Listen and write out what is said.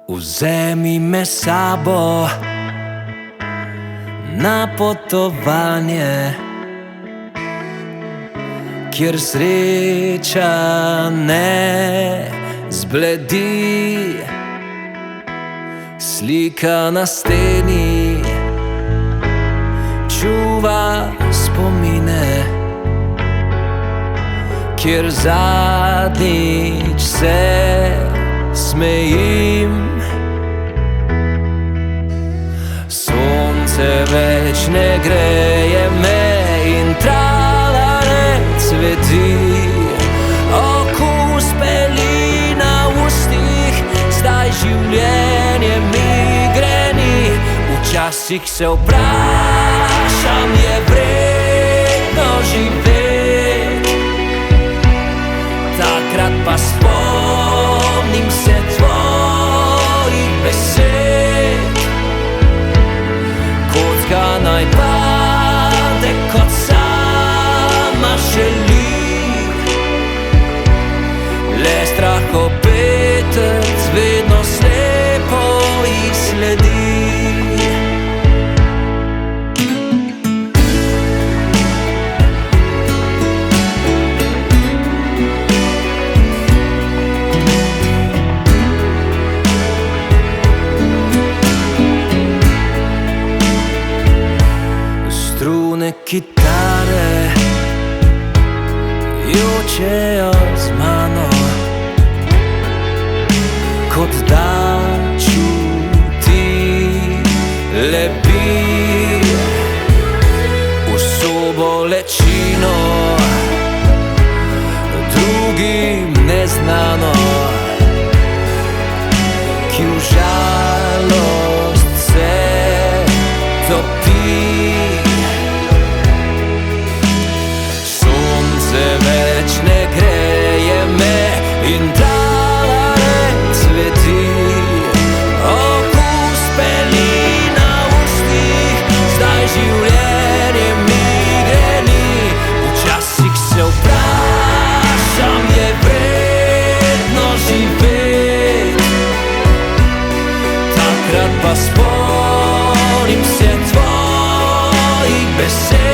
Vzemi me sabo na potovanje, kjer sreča ne zbledi. Slika na steni čuva spomine, kjer zadnjič se smejim. Sonce več ne greje me in trava ne cveti. Okus pelina v ustih, zdaj življenje mi greni. Včasih se vprašam, je vredno živeti. Takrat pa spomnim se tvojih besed. Kotka naj pade, kot sama želi. Le strahopetec vedno slepo jih sledi. Strune kitare jočejo z mano, kot da čuti lepi vso bolečino, drugim neznano, ki v žalost se topi. Več ne greje me in trava ne cveti. Okus pelina v ustih, zdaj življenje mi greni. Včasih se vprašam, je vredno živeti. Takrat pa spomnim se tvojih besed.